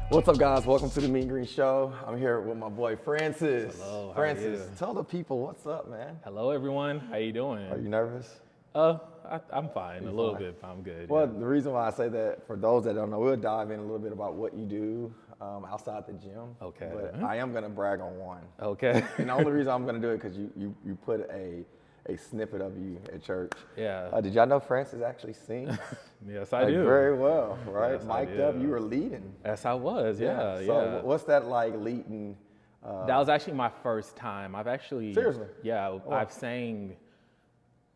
What's up, guys? Welcome to the Mean Green Show. I'm here with my boy Francis. Hello, Francis, how are you? tell the people what's up, man. Hello, everyone. How you doing? Are you nervous? I'm fine. A little bit. I'm good. Well, yeah. the reason why I say that, for those that don't know, we'll dive in a little bit about what you do outside the gym. Okay. But I am gonna brag on one. Okay. And the only reason I'm gonna do it because you put a snippet of you at church. Yeah. Did y'all know Francis actually sings? Yes, I do. Very well, right? Yes, I Mic'd up, do. you were leading. Yes, I was. Yeah. So what's that like leading? That was actually my first time. I've actually Seriously? Yeah. I've sang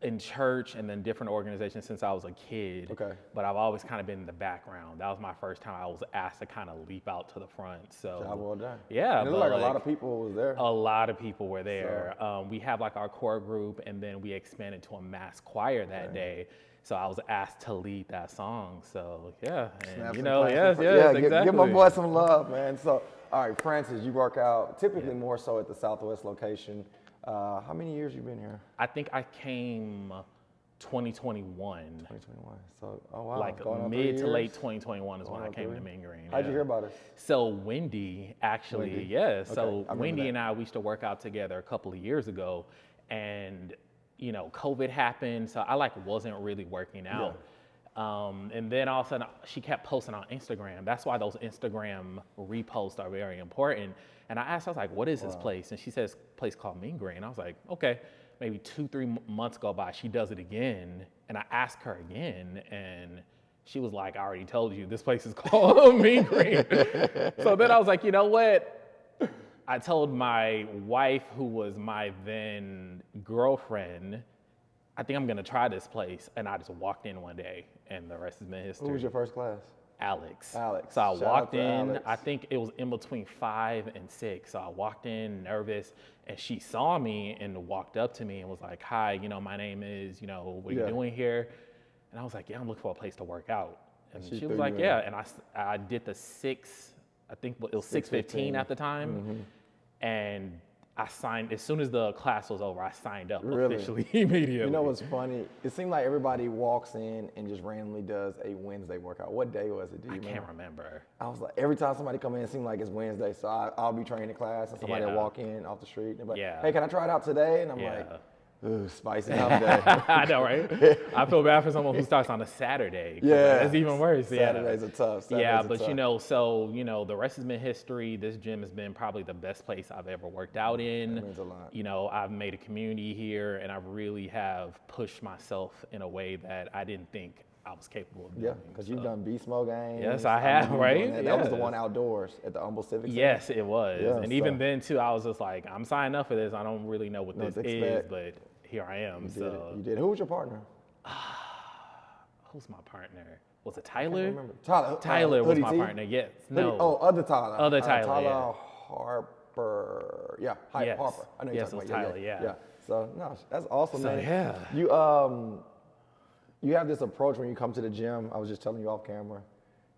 in church and then different organizations since I was a kid. Okay. But I've always kind of been in the background. That was my first time I was asked to kind of leap out to the front. So Job well done. Yeah. And it looked like a lot of people was there. A lot of people were there. We have like our core group, and then we expanded to a mass choir that day. So I was asked to lead that song. So yeah, and Snaps you and know, claps yes, and exactly. give my boy some love, man. So, all right, Francis, you work out typically more so at the Southwest location. How many years you been here? I think I came 2021. 2021. So, oh wow, Like going on 3 mid to years? late 2021 is when I came 3. to Mean Green. How'd you hear about us? So Wendy, actually, Wendy? yeah. Okay, So I remember Wendy that. and I, we used to work out together a couple of years ago, and you know, COVID happened, so I wasn't really working out. And then all of a sudden, she kept posting on Instagram. That's why those Instagram reposts are very important. And I asked her, I was like, what is this place? And she says, a place called Mean Green. I was like, okay. Maybe 2-3 months go by, she does it again. And I asked her again, and she was like, I already told you, this place is called Mean Green. So then I was like, you know what? I told my wife, who was my then girlfriend, I think I'm gonna try this place. And I just walked in one day, and the rest has been history. Who was your first class? Alex. Alex. So I Shout out walked to in, Alex. I think it was in between 5 and 6. So I walked in nervous, and she saw me and walked up to me and was like, hi, you know, my name is, you know, what are you doing here? And I was like, yeah, I'm looking for a place to work out. And she was like, yeah. And I did the 6, I think it was 6:15 at the time. And I signed, as soon as the class was over, I signed up officially immediately. You know what's funny? It seemed like everybody walks in and just randomly does a Wednesday workout. What day was it? Do you Can't remember. I was like, every time somebody come in, it seemed like it's Wednesday. So I'll be training in class and somebody will walk in off the street and be like, hey, can I try it out today? And I'm like, ooh, spicy hump day. I know, right? I feel bad for someone who starts on a Saturday. It's even worse. Saturdays are tough. But you know, so, you know, the rest has been history. This gym has been probably the best place I've ever worked out in. That means a lot. You know, I've made a community here, and I really have pushed myself in a way that I didn't think I was capable of doing. Yeah, because you've done Beast Mode games. Yes, I have, right? That was the one outdoors at the Humble Civic Center. Yes, it was. Yeah, and even then, too, I was just like, I'm signing up for this. I don't really know what this is, expect. but here I am. You did. Who was your partner? Who's my partner? Was it Tyler? Remember. Tyler was Hoodie my T? partner. Yes. No. Oh, other Tyler. Other Tyler. Tyler Harper. Yeah, Yes. Harper. I know you're Yes, talking it was about. Tyler, yeah. So no, that's awesome, So, man. yeah. You have this approach when you come to the gym. I was just telling you off camera.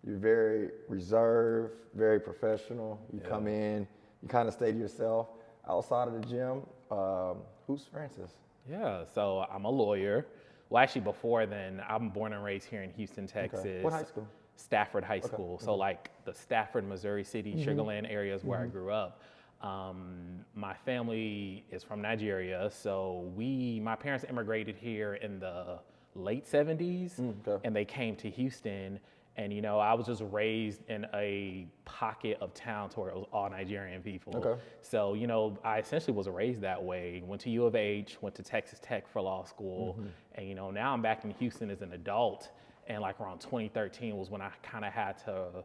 You're very reserved, very professional. You come in, you kind of stay to yourself. Outside of the gym, who's Francis? Yeah, so I'm a lawyer. Well, actually, before then, I'm born and raised here in Houston, Texas. Okay. What high school? Stafford High School. So like the Stafford, Missouri City, Sugarland areas where I grew up. My family is from Nigeria, so my parents immigrated here in the late 70s, and they came to Houston. And, you know, I was just raised in a pocket of town to where it was all Nigerian people. Okay. So, you know, I essentially was raised that way. Went to U of H, went to Texas Tech for law school. And, you know, now I'm back in Houston as an adult. And like around 2013 was when I kind of had to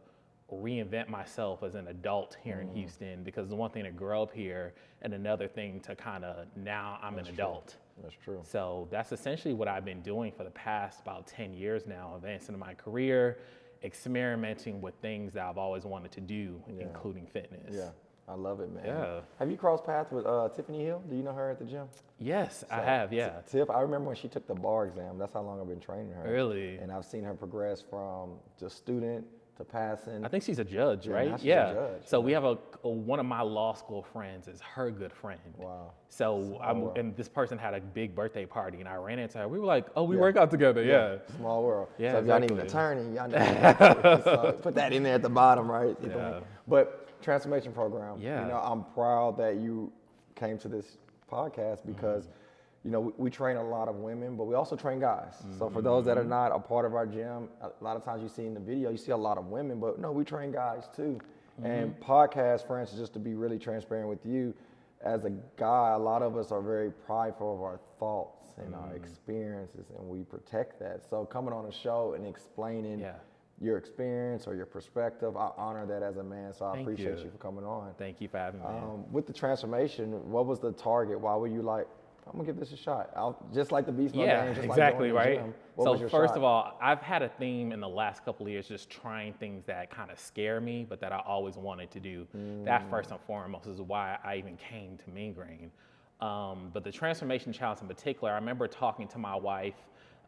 reinvent myself as an adult here in Houston, because the one thing to grow up here and another thing to kind of, now I'm an adult. That's true. So that's essentially what I've been doing for the past about 10 years now, advancing in my career, experimenting with things that I've always wanted to do, including fitness. Yeah, I love it, man. Yeah. Have you crossed paths with Tiffany Hill? Do you know her at the gym? Yes, I have, yeah. Tiff, I remember when she took the bar exam. That's how long I've been training her. Really? And I've seen her progress from just student to passing. I think she's a judge, Yeah, right? now she's a judge, So we have one of my law school friends is her good friend. Wow. So world. and this person had a big birthday party, and I ran into her. We were like, oh, we work out together. Yeah. Small world. Yeah, So if y'all need an exactly. attorney, y'all need so put that in there at the bottom, right? You know what I Yeah. mean? But transformation program. Yeah. You know, I'm proud that you came to this podcast because, you know, we train a lot of women, but we also train guys. So for those that are not a part of our gym, a lot of times you see in the video, you see a lot of women, but no, we train guys too. And podcast, for instance, just to be really transparent with you, as a guy, a lot of us are very prideful of our thoughts and our experiences, and we protect that. So coming on a show and explaining your experience or your perspective, I honor that as a man, so I appreciate you for coming on. Thank you for having me. With the transformation, what was the target? Why were you like, I'm gonna give this a shot? Just like the Beast Mode game, just exactly, like right? the gym. What So was your first shot? of all, I've had a theme in the last couple of years, just trying things that kind of scare me, but that I always wanted to do. That first and foremost is why I even came to Mean Green. But the transformation challenge in particular, I remember talking to my wife.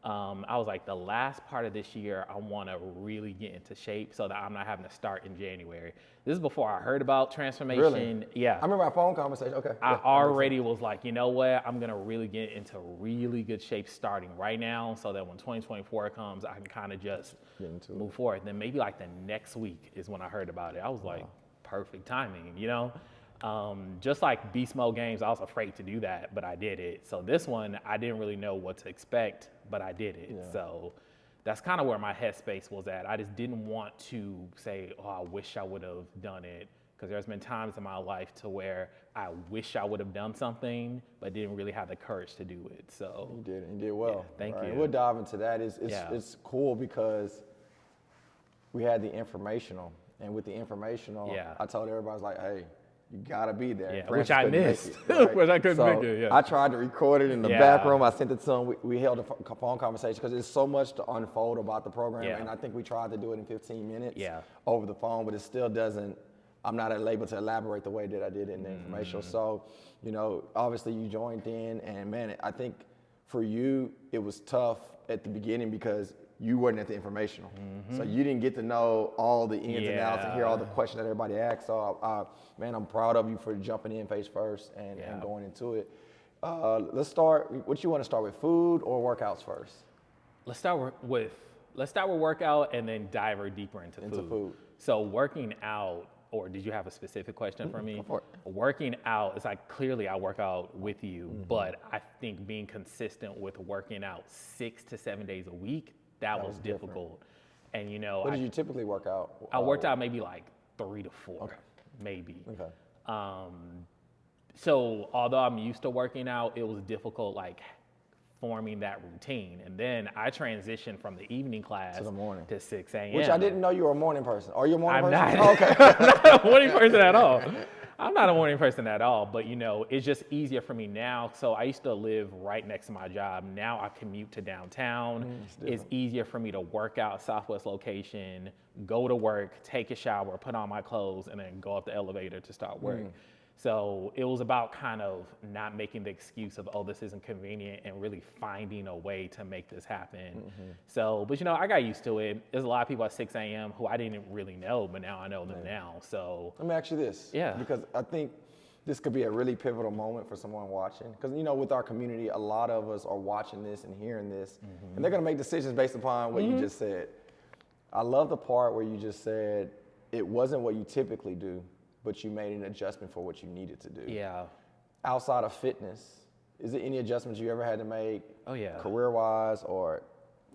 I was like, the last part of this year, I want to really get into shape so that I'm not having to start in January. This is before I heard about transformation. Really? Yeah. I remember our phone conversation. Okay. I Yeah, already was like, you know what? I'm going to really get into really good shape starting right now so that when 2024 comes, I can kind of just move forward. Then maybe like the next week is when I heard about it. I was like, perfect timing, you know? Just like Beast Mode games, I was afraid to do that, but I did it. So this one, I didn't really know what to expect, but I did it. Yeah. So that's kind of where my headspace was at. I just didn't want to say, oh, I wish I would have done it. Because there's been times in my life to where I wish I would have done something, but didn't really have the courage to do it. So You did it. You did well. Yeah, thank you. And we'll dive into that. It's cool because we had the informational, and with the informational, I told everybody, I was like, hey, you gotta be there. Yeah, Francis which I couldn't make missed. it, right? Which I couldn't So make it, yeah. I tried to record it in the back room. I sent it to him. We held a phone conversation because there's so much to unfold about the program, and I think we tried to do it in 15 minutes over the phone, but it still doesn't. I'm not able to elaborate the way that I did in the informational. So, you know, obviously you joined in, and man, I think for you it was tough at the beginning because you weren't at the informational. So you didn't get to know all the ins and outs and hear all the questions that everybody asked. So, man, I'm proud of you for jumping in face first and going into it. Let's start. What you want to start with, food or workouts first? Let's start with workout and then dive deeper into food. So working out, or did you have a specific question for me? Working out, it's like clearly I work out with you, but I think being consistent with working out 6 to 7 days a week, that was difficult. And you know, What did you typically work out? I worked out maybe like 3 to 4, maybe. Okay. So although I'm used to working out, it was difficult like forming that routine. And then I transitioned from the evening class To the morning. to 6 a.m. Which I didn't know you were a morning person. Are you a morning I'm person? not. Oh, okay. I'm not a morning person at all. I'm not a morning person at all, but you know, it's just easier for me now. So I used to live right next to my job. Now I commute to downtown. It's easier for me to work out at Southwest location, go to work, take a shower, put on my clothes, and then go up the elevator to start work. So it was about kind of not making the excuse of, oh, this isn't convenient, and really finding a way to make this happen. So, but you know, I got used to it. There's a lot of people at 6 a.m. who I didn't really know, but now I know them now. So Let me ask you this. Yeah. Because I think this could be a really pivotal moment for someone watching. Because, you know, with our community, a lot of us are watching this and hearing this, and they're going to make decisions based upon what you just said. I love the part where you just said it wasn't what you typically do, but you made an adjustment for what you needed to do. yeah. Outside of fitness, is there any adjustments you ever had to make? Oh, yeah. Career-wise or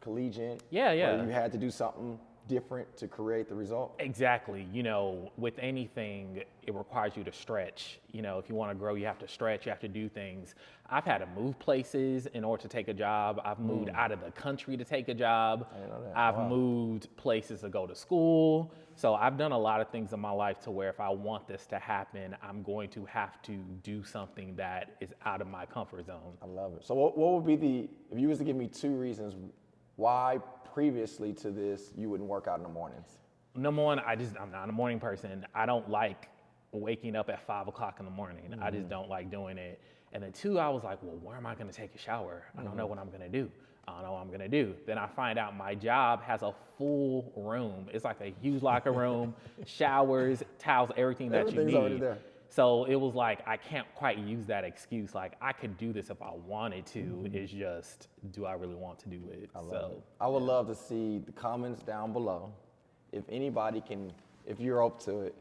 collegiate? Yeah, yeah. Where you had to do something different to create the result? Exactly. You know, with anything, it requires you to stretch. You know, if you want to grow, you have to stretch, you have to do things. I've had to move places in order to take a job. I've moved out of the country to take a job. I didn't know that. I've moved places to go to school. So I've done a lot of things in my life to where if I want this to happen, I'm going to have to do something that is out of my comfort zone. I love it. So what would be if you was to give me 2 reasons why previously to this you wouldn't work out in the mornings? Number one, I'm not a morning person. I don't like waking up at 5 o'clock in the morning. I just don't like doing it. And then 2, I was like, well, where am I going to take a shower? I don't know what I'm going to do. I don't know what I'm gonna do. Then I find out my job has a full room. It's like a huge locker room, showers, towels, everything that you Everything's already need. there. So it was like, I can't quite use that excuse. Like, I could do this if I wanted to. It's just, do I really want to do it? I would love to see the comments down below. If anybody can, if you're open to it,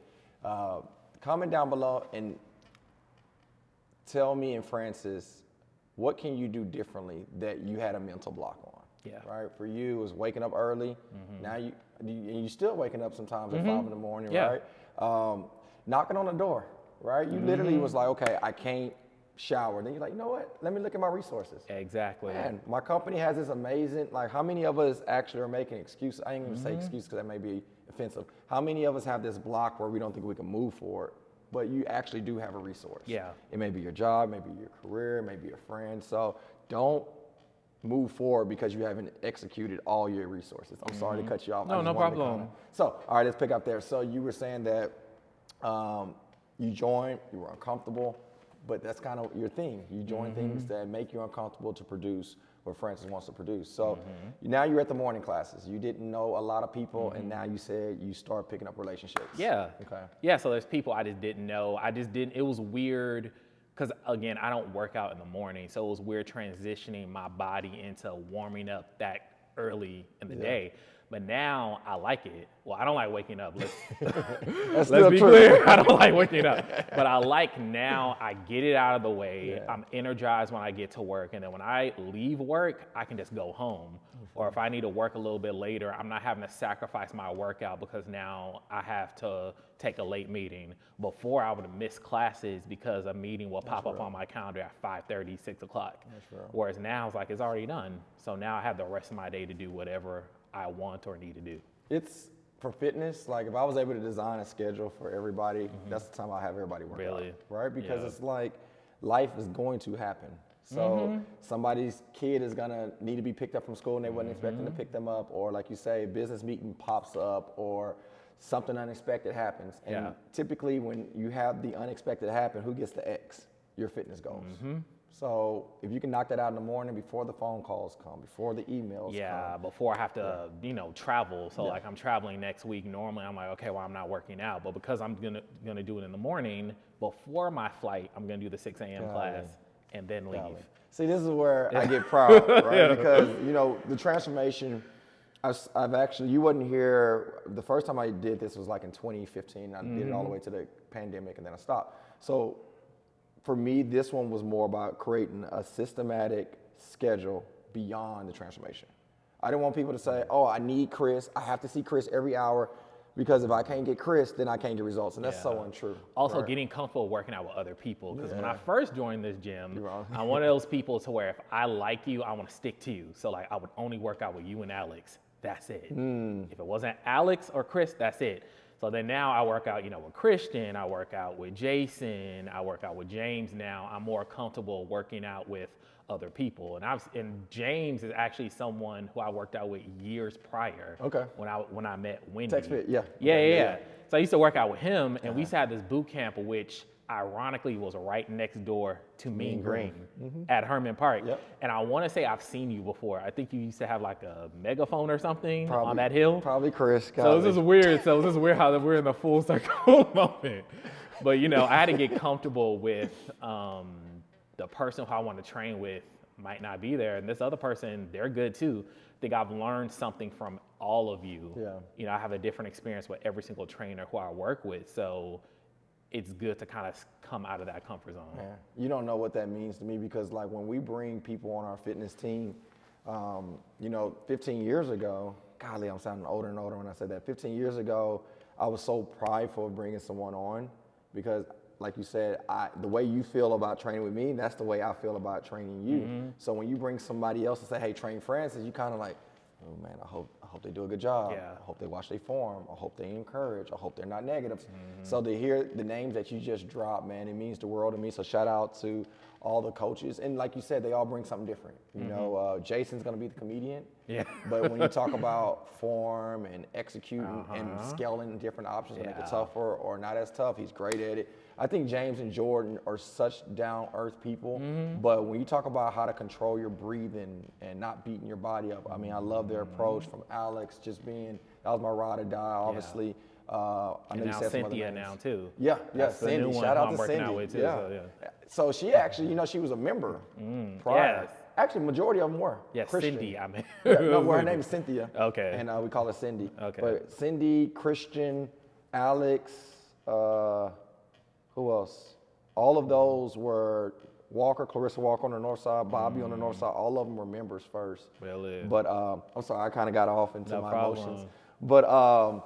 comment down below and tell me and Francis, what can you do differently that you had a mental block on? Yeah. Right. For you, it was waking up early. Now you still waking up sometimes at 5 in the morning. Yeah. Right. Knocking on the door. Right. You literally was like, okay, I can't shower. Then you're like, you know what? Let me look at my resources. Exactly. Man, my company has this amazing, like how many of us actually are making excuses? I ain't gonna say excuses because that may be offensive. How many of us have this block where we don't think we can move forward, but you actually do have a resource? Yeah. It may be your job, maybe your career, maybe a friend. So don't move forward because you haven't executed all your resources. I'm sorry to cut you off. No, no problem. So, all right, let's pick up there. So you were saying that you joined, you were uncomfortable, but that's kind of your thing. You join things that make you uncomfortable to produce what Francis wants to produce. So now you're at the morning classes. You didn't know a lot of people, and now you said you start picking up relationships. Yeah. Okay. Yeah, so there's people I just didn't know. It was weird because, again, I don't work out in the morning. So it was weird transitioning my body into warming up that early in the day. But now I like it. Well, I don't like waking up. Let's be clear. I don't like waking up. But I like now I get it out of the way. Yeah. I'm energized when I get to work. And then when I leave work, I can just go home. Or if I need to work a little bit later, I'm not having to sacrifice my workout because now I have to take a late meeting. Before, I would have missed classes because a meeting will pop up on my calendar at 5:30, 6 o'clock. Whereas now it's like, it's already done. So now I have the rest of my day to do whatever I want or need to do. It's for fitness. Like if I was able to design a schedule for everybody, that's the time I have everybody work out, right? Because it's like life is going to happen. So somebody's kid is gonna need to be picked up from school and they wasn't expecting to pick them up, or like you say, a business meeting pops up, or something unexpected happens. And typically when you have the unexpected happen, who gets the X? Your fitness goals. So if you can knock that out in the morning before the phone calls come, before the emails come. Before I have to, travel. So like I'm traveling next week. Normally I'm like, okay, well, I'm not working out. But because I'm gonna do it in the morning, before my flight, I'm gonna do the 6 a.m. class and then leave. See, this is where I get proud, right? Because, the transformation, I've actually, you wasn't here, the first time I did this was like in 2015. I did it all the way to the pandemic and then I stopped. So for me, this one was more about creating a systematic schedule beyond the transformation. I didn't want people to say, oh, I need Chris. I have to see Chris every hour because if I can't get Chris, then I can't get results. And that's so untrue. Also getting comfortable working out with other people. Because when I first joined this gym, I'm one of those people to where if I like you, I want to stick to you. So like I would only work out with you and Alex. That's it. If it wasn't Alex or Chris, that's it. So then now I work out, with Christian, I work out with Jason, I work out with James now. I'm more comfortable working out with other people. And James is actually someone who I worked out with years prior. Okay. When I met Wendy. TextFit, yeah. Yeah. So I used to work out with him, and we used to have this boot camp, which ironically was right next door to Mean Green at Herman Park. And I want to say I've seen you before. I think you used to have like a megaphone or something on that hill. Probably Chris. So this is weird. So this is weird how we're in the full circle moment. But I had to get comfortable with the person who I want to train with might not be there, and this other person, they're good too. I think I've learned something from all of you. I have a different experience with every single trainer who I work with. So it's good to kind of come out of that comfort zone. Man, you don't know what that means to me because like when we bring people on our fitness team, 15 years ago, golly, I'm sounding older and older when I say that. 15 years ago, I was so prideful of bringing someone on because like you said, the way you feel about training with me, that's the way I feel about training you. So when you bring somebody else and say, hey, train Francis, you kind of like, oh man, I hope they do a good job. I hope they watch their form. I hope they encourage. I hope they're not negative. So to hear the names that you just dropped, man, it means the world to me. So shout out to all the coaches. And like you said, they all bring something different. Jason's going to be the comedian. But when you talk about form and executing and scaling different options to make it tougher or not as tough, he's great at it. I think James and Jordan are such down-earth people, but when you talk about how to control your breathing and not beating your body up, I mean, I love their approach from Alex, just being, that was my ride or die, obviously. I know And you now said some other Cynthia names. now too. Yeah, That's the Cindy. new one Shout who out I'm to working Cindy. out with too. Yeah. So, So she actually, she was a member prior. Yes. Actually, majority of them were. Yeah, Christian. Cindy, I mean. No, well, her name is Cynthia. Okay. And we call her Cindy. Okay. But Cindy, Christian, Alex, who else? All of those were Walker, Clarissa Walker on the north side, Bobby on the north side. All of them were members first. Really? But I'm sorry, I kind of got off into No my problem. emotions. But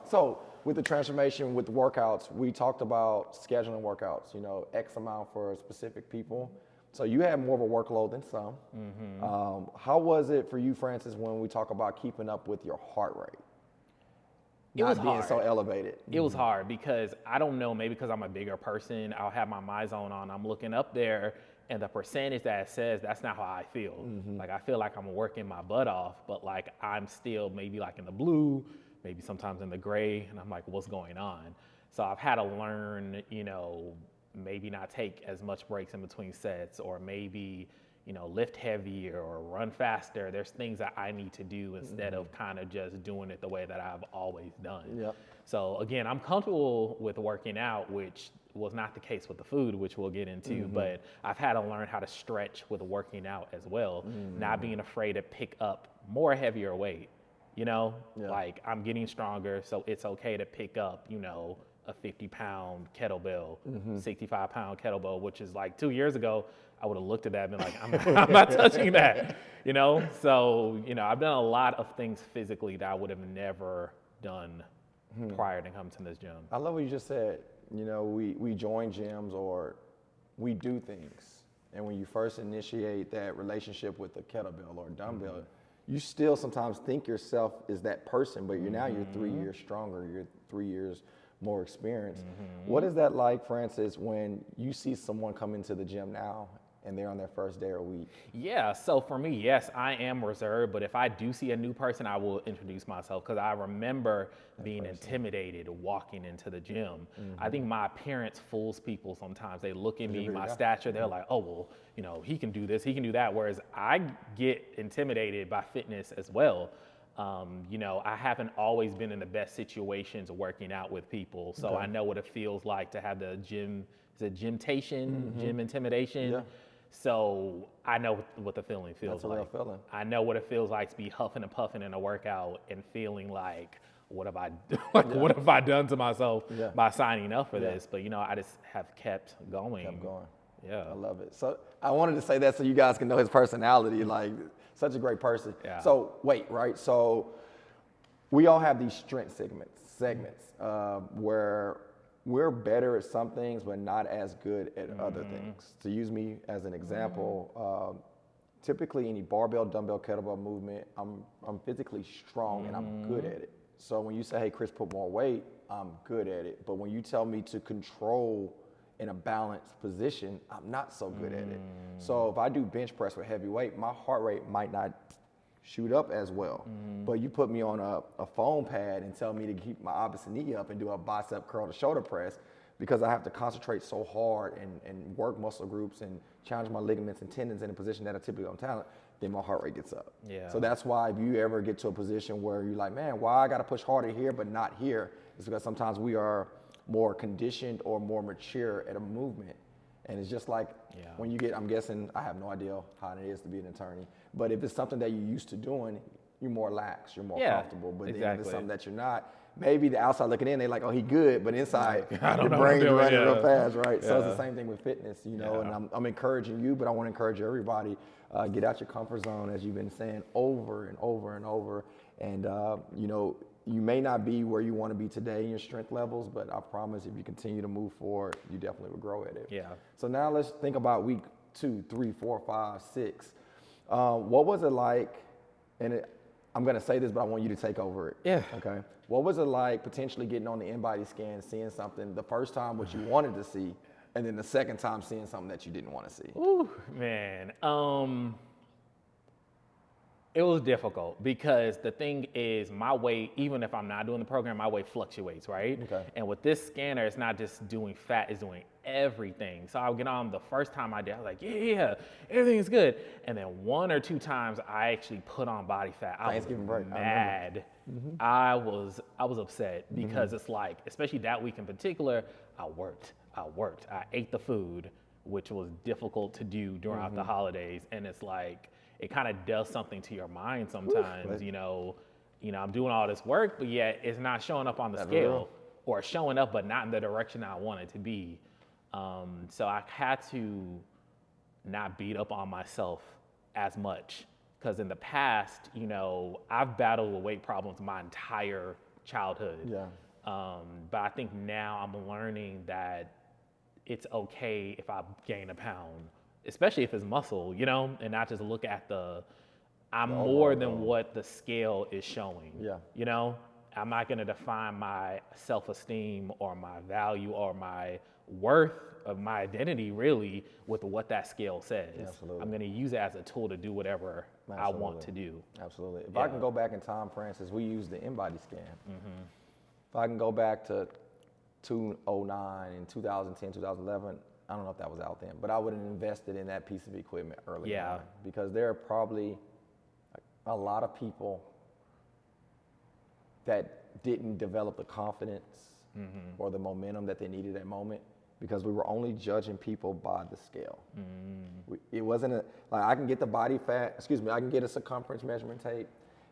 so with the transformation, with the workouts, we talked about scheduling workouts, X amount for specific people. So you had more of a workload than some. How was it for you, Francis, when we talk about keeping up with your heart rate? It was Not being hard. so elevated. It was hard because I don't know, maybe because I'm a bigger person, I'll have my my zone on. I'm looking up there and the percentage that it says, that's not how I feel. Like I feel like I'm working my butt off, but like I'm still maybe like in the blue, maybe sometimes in the gray, and I'm like, what's going on? So I've had to learn, maybe not take as much breaks in between sets, or maybe, lift heavier or run faster. There's things that I need to do instead of kind of just doing it the way that I've always done. Yep. So again, I'm comfortable with working out, which was not the case with the food, which we'll get into, but I've had to learn how to stretch with working out as well, not being afraid to pick up more heavier weight, like I'm getting stronger, so it's okay to pick up, a 50-pound kettlebell, 65-pound kettlebell, which is like 2 years ago, I would have looked at that and been like, I'm not touching that, So, I've done a lot of things physically that I would have never done prior to coming to this gym. I love what you just said. We join gyms or we do things. And when you first initiate that relationship with a kettlebell or a dumbbell, you still sometimes think yourself is that person, but you're 3 years stronger, you're 3 years more experienced. What is that like, Francis, when you see someone come into the gym now and they're on their first day or week? Yeah, so for me, yes, I am reserved, but if I do see a new person, I will introduce myself because I remember being intimidated walking into the gym. I think my appearance fools people sometimes. They look at me, my stature, they're like, oh, well, he can do this, he can do that, whereas I get intimidated by fitness as well. I haven't always been in the best situations working out with people, so I know what it feels like to have the gym intimidation. Yeah. So I know what the feeling feels That's a real like. feeling. I know what it feels like to be huffing and puffing in a workout and feeling like, what have I done to myself by signing up for this? But I just have kept going. Kept going. Yeah. I love it. So I wanted to say that so you guys can know his personality, like such a great person. Yeah. So wait, right? So we all have these strength segments where we're better at some things, but not as good at other things. To use me as an example, typically any barbell, dumbbell, kettlebell movement, I'm physically strong and I'm good at it. So when you say, hey, Chris, put more weight, I'm good at it. But when you tell me to control in a balanced position, I'm not so good at it. So if I do bench press with heavy weight, my heart rate might not shoot up as well. But you put me on a foam pad and tell me to keep my opposite knee up and do a bicep curl to shoulder press because I have to concentrate so hard and work muscle groups and challenge my ligaments and tendons in a position that I typically don't talent, then my heart rate gets up. Yeah. So that's why if you ever get to a position where you're like, man, why I gotta push harder here but not here, it's because sometimes we are more conditioned or more mature at a movement. And it's just like when you get, I'm guessing, I have no idea how it is to be an attorney, but if it's something that you're used to doing, you're more lax, you're more comfortable. But then if it's something that you're not, maybe the outside looking in, they're like, oh, he good, but inside, your brain's running real fast, right? So it's the same thing with fitness, and I'm encouraging you, but I want to encourage everybody, get out your comfort zone, as you've been saying over and over and over. And, you may not be where you want to be today in your strength levels, but I promise if you continue to move forward, you definitely will grow at it. Yeah. So now let's think about week 2, 3, 4, 5, 6. What was it like, and I'm going to say this, but I want you to take over it. Yeah. Okay. What was it like potentially getting on the InBody Scan, seeing something the first time what you wanted to see, and then the second time seeing something that you didn't want to see? Ooh, man. It was difficult because the thing is my weight, even if I'm not doing the program, my weight fluctuates, right? Okay. And with this scanner, it's not just doing fat, it's doing everything. So I'll get on the first time I did, I was like, yeah, everything is good. And then 1 or 2 times I actually put on body fat. I was Thanksgiving break, I mad. I was upset because it's like, especially that week in particular, I worked. I ate the food, which was difficult to do throughout the holidays. And it's like, it kind of does something to your mind sometimes, you know, I'm doing all this work, but yet it's not showing up on the scale or showing up, but not in the direction I want it to be. So I had to not beat up on myself as much because in the past, you know, I've battled with weight problems my entire childhood. Yeah. But I think now I'm learning that it's okay if I gain a pound, especially if it's muscle, you know, and not just look at I'm more than what the scale is showing. Yeah. You know, I'm not going to define my self-esteem or my value or my worth of my identity really with what that scale says. Absolutely. I'm going to use it as a tool to do whatever I want to do. Absolutely. If I can go back in time, Francis, we use the InBody Scan. If I can go back to 2009 and 2010, 2011, I don't know if that was out then, but I would have invested in that piece of equipment early on because there are probably a lot of people that didn't develop the confidence or the momentum that they needed at that moment because we were only judging people by the scale. It wasn't like I can get the body fat, I can get a circumference measurement tape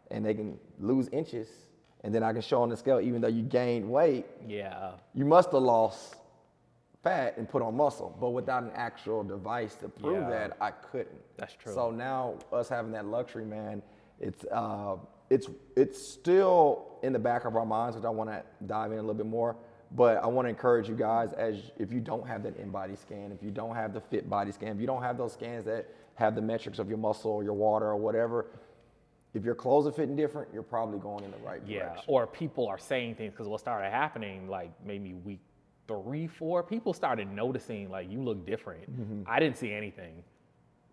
and they can lose inches and then I can show on the scale, even though you gained weight, you must have lost fat and put on muscle, but without an actual device to prove that, I couldn't. That's true. So now us having that luxury, man, it's still in the back of our minds, which I want to dive in a little bit more. But I want to encourage you guys, if you don't have that InBody Scan, if you don't have the Fit Body Scan, if you don't have those scans that have the metrics of your muscle or your water or whatever, if your clothes are fitting different, you're probably going in the right direction. Or people are saying things because what started happening, like maybe week 3, 4, people started noticing like you look different. I didn't see anything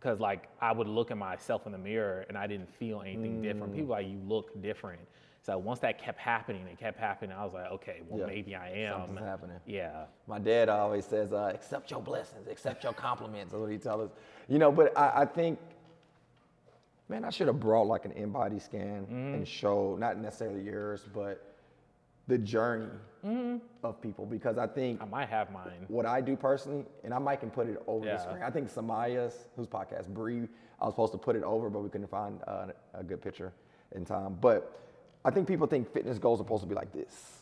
because like I would look at myself in the mirror and I didn't feel anything different. People like you look different. So once that kept happening, I was like, okay, well maybe I am. Something's happening. Yeah. My dad always says, accept your blessings, accept your compliments. That's what he tells us. You know, but I think, man, I should have brought like an InBody Scan and show, not necessarily yours, but the journey of people, because I think I might have mine. What I do personally, and I might can put it over the screen. I think Samaya's, whose podcast, Bree, I was supposed to put it over, but we couldn't find a good picture in time. But I think people think fitness goals are supposed to be like this,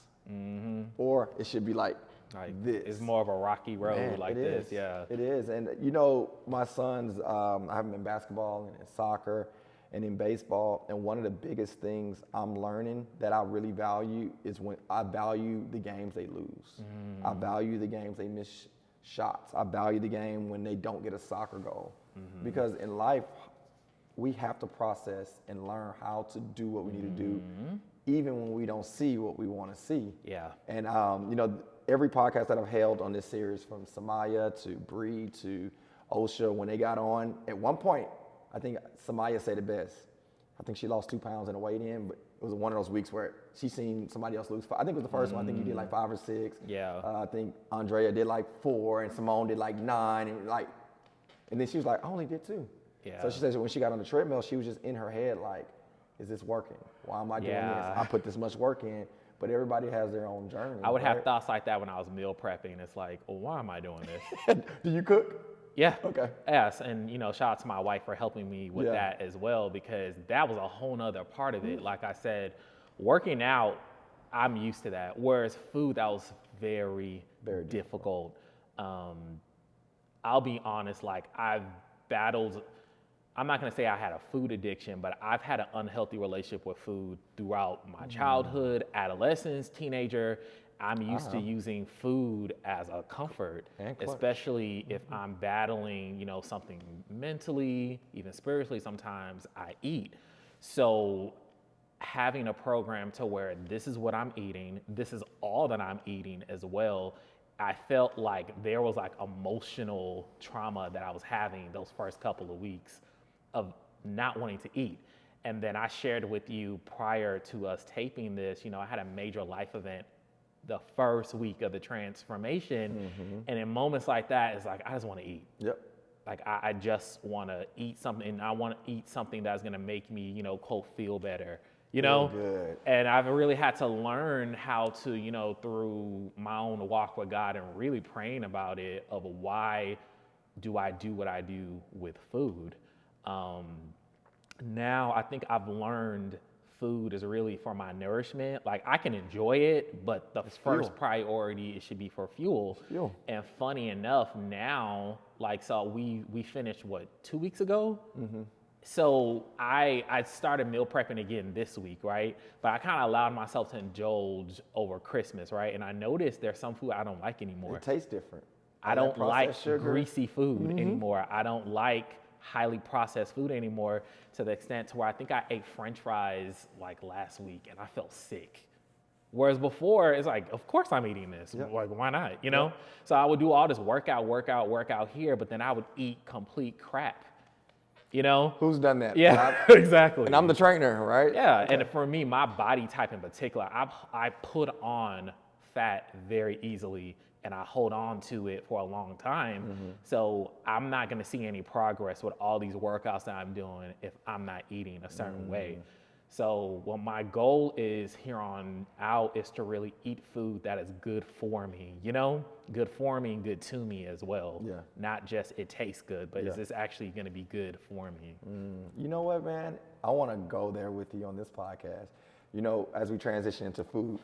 or it should be like this. It's more of a rocky road this. Yeah, it is. And you know, my sons, I have them in basketball and in soccer and in baseball, and one of the biggest things I'm learning that I really value is when I value the games they lose. I value the games they miss shots. I value the game when they don't get a soccer goal. Because in life, we have to process and learn how to do what we need to do, even when we don't see what we want to see. Yeah. And you know, every podcast that I've held on this series, from Samaya to Bree to Osha, when they got on, at one point, I think Samaya said it best. I think she lost 2 pounds in a weigh-in, but it was one of those weeks where she seen somebody else lose 5. I think it was the first one. I think you did like 5 or 6. Yeah. I think Andrea did like 4, and Simone did like 9, and then she was like, I only did 2. Yeah. So she says when she got on the treadmill, she was just in her head like, is this working? Why am I doing this? I put this much work in, but everybody has their own journey. I would have thoughts like that when I was meal prepping. It's like, well, why am I doing this? Do you cook? Yeah. Okay. Yes, and you know, shout out to my wife for helping me with that as well, because that was a whole nother part of it. Like I said, working out, I'm used to that. Whereas food, that was very, very difficult. I'll be honest, like I've battled, I'm not gonna say I had a food addiction, but I've had an unhealthy relationship with food throughout my childhood, adolescence, teenager. I'm used to using food as a comfort, especially if I'm battling, you know, something mentally, even spiritually. Sometimes I eat. So having a program to where this is what I'm eating, this is all that I'm eating as well, I felt like there was like emotional trauma that I was having those first couple of weeks of not wanting to eat. And then I shared with you prior to us taping this, you know, I had a major life event the first week of the transformation. And in moments like that, it's like, I just want to eat. Yep. Like, I just want to eat something, and I want to eat something that's going to make me, you know, quote, feel better, you know? Good. And I've really had to learn how to, you know, through my own walk with God and really praying about it, of why do I do what I do with food? Now I think I've learned food is really for my nourishment. Like, I can enjoy it, but the first priority, it should be for fuel. Fuel. And funny enough, now, like, so we finished what, 2 weeks ago? So I started meal prepping again this week, right? But I kind of allowed myself to indulge over Christmas, right? And I noticed there's some food I don't like anymore. It tastes different. I don't like sugar. greasy food anymore. I don't like highly processed food anymore, to the extent to where I think I ate French fries like last week and I felt sick. Whereas before, it's like, of course I'm eating this. Like, why not, you know? So I would do all this workout here, but then I would eat complete crap, you know? Who's done that? Yeah, exactly. And I'm the trainer, right? Yeah, and for me, my body type in particular, I put on fat very easily, and I hold on to it for a long time. So I'm not gonna see any progress with all these workouts that I'm doing if I'm not eating a certain way. So what my goal is here on out is to really eat food that is good for me, you know? Good for me and good to me as well. Yeah. Not just it tastes good, but is this actually gonna be good for me? You know what, man? I want to go there with you on this podcast. You know, as we transition into food,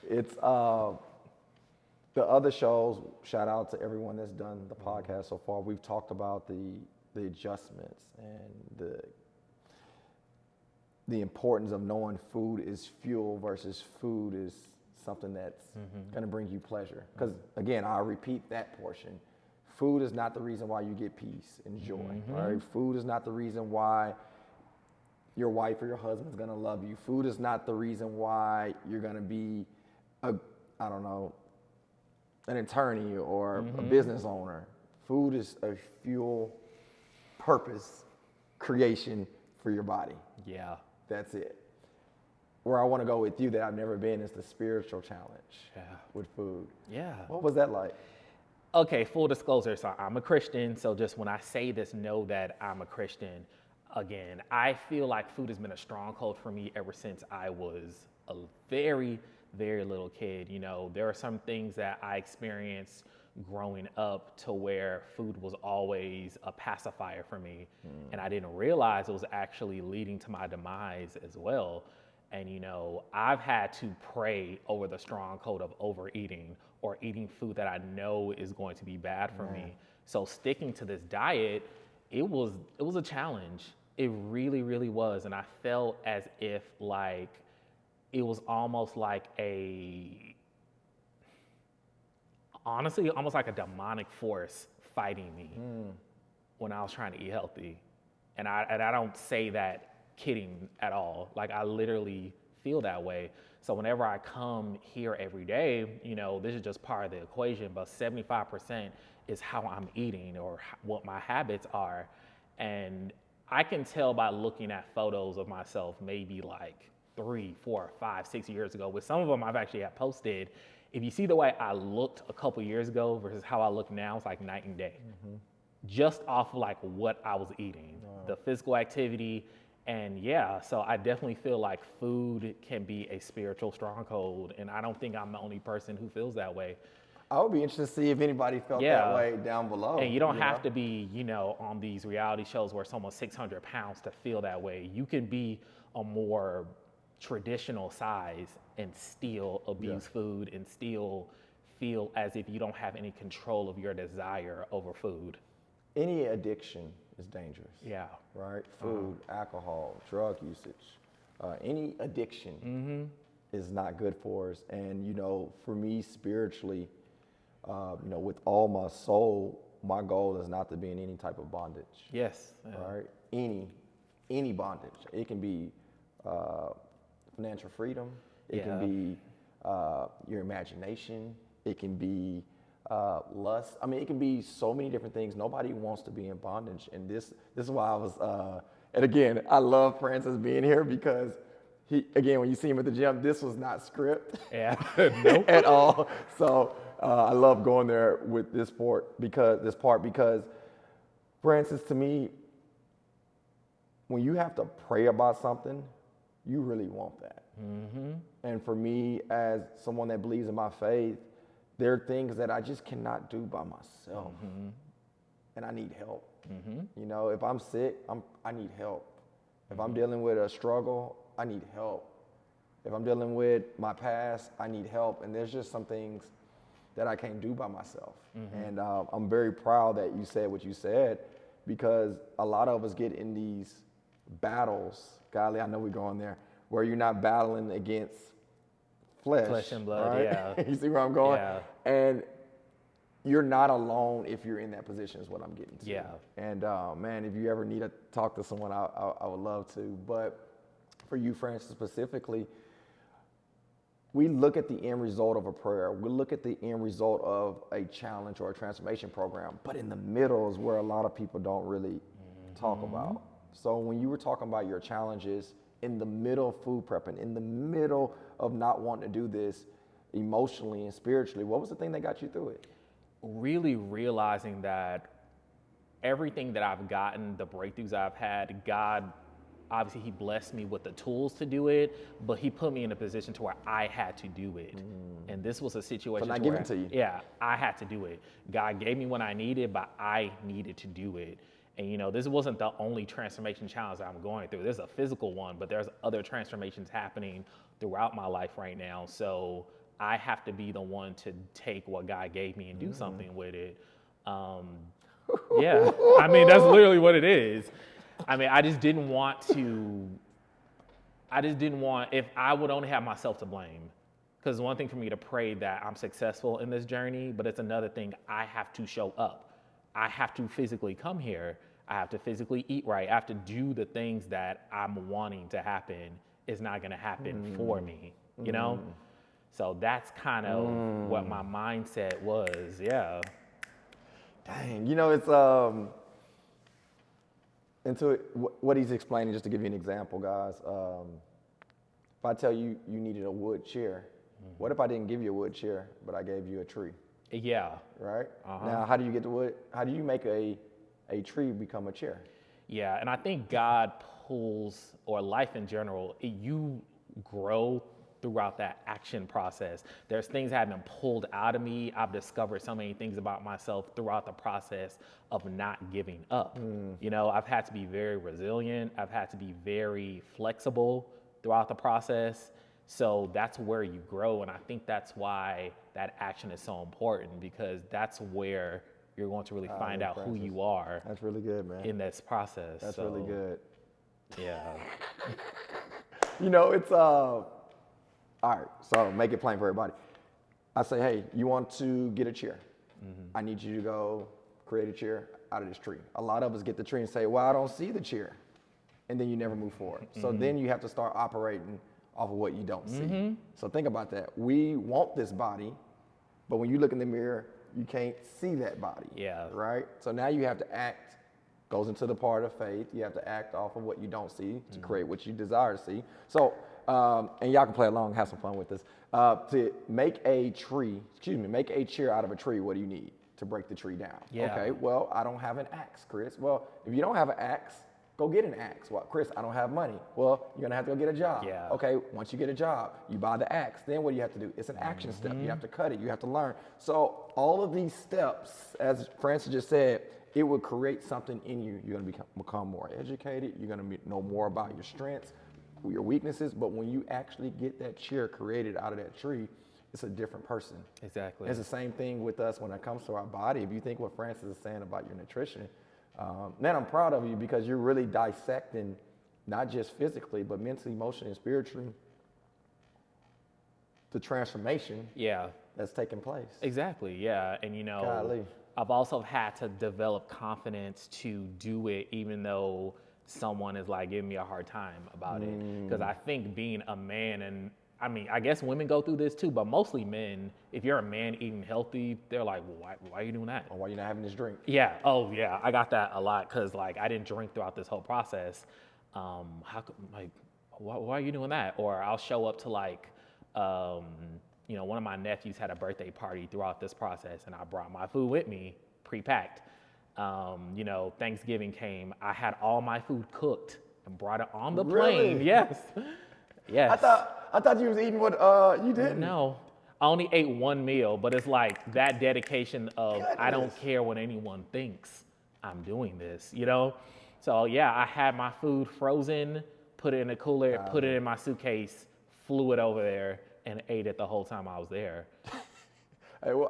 it's the other shows. Shout out to everyone that's done the podcast so far. We've talked about the adjustments and the importance of knowing food is fuel versus food is something that's going to bring you pleasure. Because again, I'll repeat that portion. Food is not the reason why you get peace and joy. Right? Food is not the reason why your wife or your husband's going to love you. Food is not the reason why you're going to be an attorney or a business owner. Food is a fuel, purpose, creation for your body. Yeah. That's it. Where I want to go with you that I've never been is the spiritual challenge with food. Yeah. What was that like? Okay, full disclosure, so I'm a Christian, so just when I say this, know that I'm a Christian. Again, I feel like food has been a stronghold for me ever since I was a very, very little kid. You know, there are some things that I experienced growing up to where food was always a pacifier for me. And I didn't realize it was actually leading to my demise as well. And, you know, I've had to pray over the stronghold of overeating or eating food that I know is going to be bad for me. So sticking to this diet, it was a challenge. It really, really was. And I felt as if like it was almost like honestly, almost like a demonic force fighting me when I was trying to eat healthy. And I don't say that kidding at all. Like, I literally feel that way. So whenever I come here every day, you know, this is just part of the equation, but 75% is how I'm eating or what my habits are. And I can tell by looking at photos of myself maybe like 3, 4, 5, 6 years ago. With some of them I've actually had posted. If you see the way I looked a couple years ago versus how I look now, it's like night and day. Just off of like what I was eating, the physical activity. And yeah, so I definitely feel like food can be a spiritual stronghold. And I don't think I'm the only person who feels that way. I would be interested to see if anybody felt that way down below. And you don't have to be, you know, on these reality shows where someone's 600 pounds to feel that way. You can be a more traditional size and still abuse food and still feel as if you don't have any control of your desire over food. Any addiction is dangerous. Yeah. Right? Food, alcohol, drug usage, any addiction is not good for us. And, you know, for me spiritually, you know, with all my soul, my goal is not to be in any type of bondage. Yes. Right? Any bondage. It can be financial freedom. It can be your imagination. It can be lust. I mean, it can be so many different things. Nobody wants to be in bondage. And this is why I was And again, I love Francis being here because when you see him at the gym, this was not script Nope. at all. So I love going there with this part because Francis, to me, when you have to pray about something, you really want that. Mm-hmm. And for me, as someone that believes in my faith, there are things that I just cannot do by myself, and I need help. You know, if I'm sick, I need help. If I'm dealing with a struggle, I need help. If I'm dealing with my past, I need help. And there's just some things that I can't do by myself. And I'm very proud that you said what you said, because a lot of us get in these battles, golly, I know we're going there, where you're not battling against flesh and blood, right? yeah. You see where I'm going? Yeah. And you're not alone if you're in that position is what I'm getting to. Yeah. And man, if you ever need to talk to someone, I would love to. But for you, Francis, specifically, we look at the end result of a prayer. We look at the end result of a challenge or a transformation program. But in the middle is where a lot of people don't really talk about. So when you were talking about your challenges in the middle of food prepping, in the middle of not wanting to do this emotionally and spiritually, what was the thing that got you through it? Really realizing that everything that I've gotten, the breakthroughs I've had, God, obviously he blessed me with the tools to do it, but he put me in a position to where I had to do it. And this was a situation not where, given to you. Yeah, I had to do it. God gave me what I needed, but I needed to do it. And you know, this wasn't the only transformation challenge that I'm going through. There's a physical one, but there's other transformations happening throughout my life right now. So I have to be the one to take what God gave me and do something with it. Yeah, I mean, that's literally what it is. I mean, I just didn't want, if I would only have myself to blame. Because it's one thing for me to pray that I'm successful in this journey, but it's another thing, I have to show up. I have to physically come here. I have to physically eat right. I have to do the things that I'm wanting to happen. It's not going to happen for me, you know? So that's kind of what my mindset was, yeah. Dang, you know, it's, what he's explaining, just to give you an example, guys, if I tell you you needed a wood chair, what if I didn't give you a wood chair, but I gave you a tree? Yeah. Right? Now, how do you get the wood? How do you make a tree become a chair? Yeah, and I think God pulls, or life in general, you grow throughout that action process. There's things that have been pulled out of me. I've discovered so many things about myself throughout the process of not giving up. You know, I've had to be very resilient. I've had to be very flexible throughout the process. So that's where you grow. And I think that's why that action is so important, because that's where you're going to really find out who you are. That's really good, man. In this process. That's really good. Yeah. You know, it's, all right, so make it plain for everybody. I say, hey, you want to get a chair. I need you to go create a chair out of this tree. A lot of us get the tree and say, well, I don't see the chair. And then you never move forward. So then you have to start operating off of what you don't see. So think about that. We want this body, but when you look in the mirror, you can't see that body. Yeah. Right? So now you have to act, goes into the part of faith. You have to act off of what you don't see to create what you desire to see. So, and y'all can play along, have some fun with this. To make a chair out of a tree, what do you need to break the tree down? Yeah. Okay, well, I don't have an axe, Chris. Well, if you don't have an axe, go get an axe. Well, Chris, I don't have money. Well, you're gonna have to go get a job. Yeah. Okay, once you get a job, you buy the axe. Then what do you have to do? It's an action step. You have to cut it. You have to learn. So all of these steps, as Francis just said, it will create something in you. You're gonna become more educated. You're gonna know more about your strengths, your weaknesses. But when you actually get that chair created out of that tree, it's a different person. Exactly. It's the same thing with us when it comes to our body. If you think what Francis is saying about your nutrition, man, I'm proud of you, because you're really dissecting, not just physically, but mentally, emotionally, and spiritually, the transformation that's taking place. Exactly, yeah. And you know, Golly. I've also had to develop confidence to do it, even though someone is like giving me a hard time about it. Because I think being a man and I mean, I guess women go through this too, but mostly men. If you're a man eating healthy, they're like, well, why are you doing that? Or why you not having this drink? Yeah. Oh, yeah. I got that a lot because like I didn't drink throughout this whole process. Like, why are you doing that? Or I'll show up to like, one of my nephews had a birthday party throughout this process, and I brought my food with me, pre-packed. Thanksgiving came. I had all my food cooked and brought it on the plane. Really? Yes. Yes. I thought you was eating what you didn't. No, I only ate one meal, but it's like that dedication of I don't Goodness. care what anyone thinks. I'm doing this, So yeah, I had my food frozen, put it in a cooler, put it in my suitcase, flew it over there, and ate it the whole time I was there.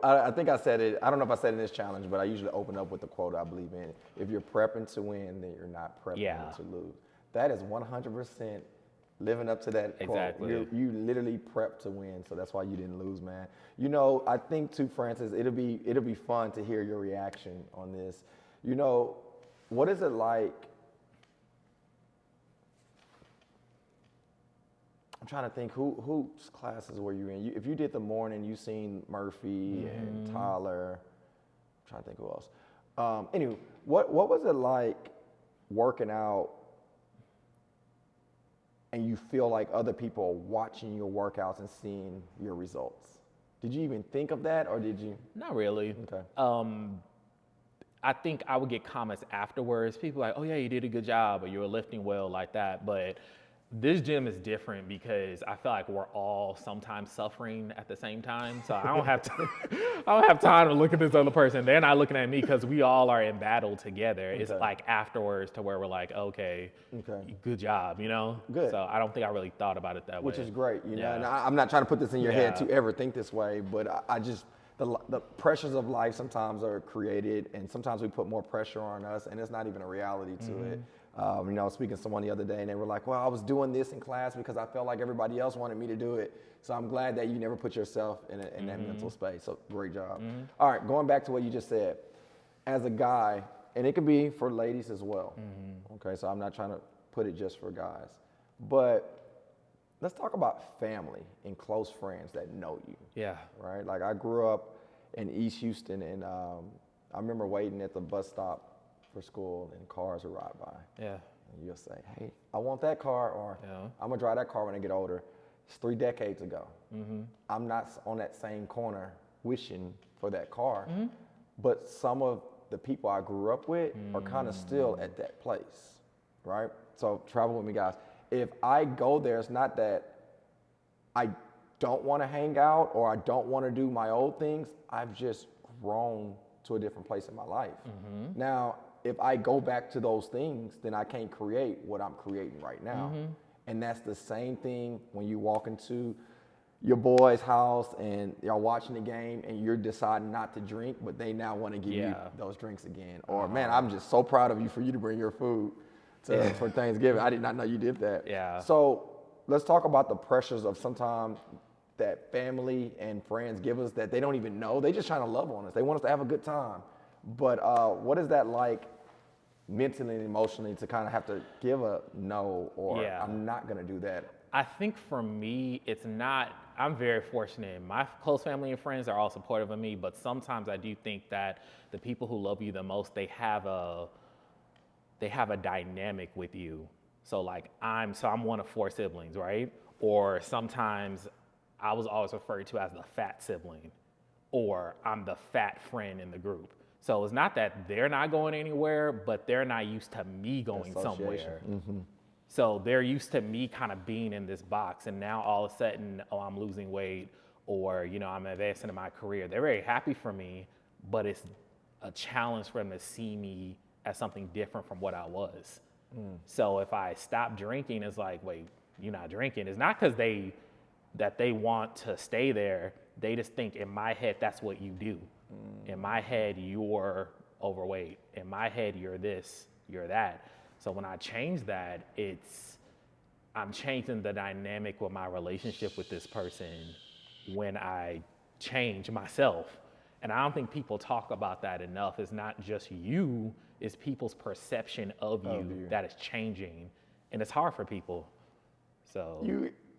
I think I said it. I don't know if I said it in this challenge, but I usually open up with the quote I believe in. If you're prepping to win, then you're not prepping to lose. That is 100% living up to that Exactly. quote. You literally prepped to win, so that's why you didn't lose, man. I think too, Francis, it'll be fun to hear your reaction on this. What is it like? I'm trying to think whose classes were you in? If you did the morning, you seen Murphy and Tyler. I'm trying to think who else. Anyway, what was it like working out and you feel like other people are watching your workouts and seeing your results? Did you even think of that, or did you? Not really. Okay. I think I would get comments afterwards. People like, oh yeah, you did a good job, or you were lifting well like that. But this gym is different because I feel like we're all sometimes suffering at the same time. So I don't have time to look at this other person. They're not looking at me because we all are in battle together. It's like afterwards to where we're like, okay, good job, Good. So I don't think I really thought about it that way. Which is great, Yeah. And I'm not trying to put this in your head Yeah. to ever think this way, but I just, the pressures of life sometimes are created, and sometimes we put more pressure on us, and it's not even a reality to it. I was speaking to someone the other day, and they were like, well, I was doing this in class because I felt like everybody else wanted me to do it. So I'm glad that you never put yourself in that mental space. So great job. All right, going back to what you just said. As a guy, and it could be for ladies as well. Okay, so I'm not trying to put it just for guys. But let's talk about family and close friends that know you. Yeah. Right? Like I grew up in East Houston, and I remember waiting at the bus stop for school, and cars would ride by. Yeah. And you'll say, hey, I want that car, or I'm gonna drive that car when I get older. It's 3 decades ago. I'm not on that same corner wishing for that car, but some of the people I grew up with are kind of still at that place, right? So travel with me, guys. If I go there, it's not that I don't want to hang out or I don't want to do my old things. I've just grown to a different place in my life. Now, if I go back to those things, then I can't create what I'm creating right now. And that's the same thing when you walk into your boy's house and y'all watching the game and you're deciding not to drink, but they now want to give you those drinks again. Or man, I'm just so proud of you for you to bring your food for Thanksgiving. I did not know you did that. Yeah. So let's talk about the pressures of sometimes that family and friends give us that they don't even know. They just trying to love on us. They want us to have a good time. But what is that like mentally and emotionally to kind of have to give a no, or I'm not going to do that? I think for me, I'm very fortunate. My close family and friends are all supportive of me, but sometimes I do think that the people who love you the most, they have a dynamic with you. So like I'm one of 4 siblings, right? Or sometimes I was always referred to as the fat sibling, or I'm the fat friend in the group. So it's not that they're not going anywhere, but they're not used to me going somewhere. So they're used to me kind of being in this box, and now all of a sudden, I'm losing weight, or I'm advancing in my career. They're very happy for me, but it's a challenge for them to see me as something different from what I was. So if I stop drinking, it's like, wait, you're not drinking. It's not because they want to stay there. They just think in my head that's what you do. In my head, you're overweight. In my head, you're this, you're that. So when I change that, I'm changing the dynamic with my relationship with this person when I change myself. And I don't think people talk about that enough. It's not just you, it's people's perception of you that is changing. And it's hard for people. So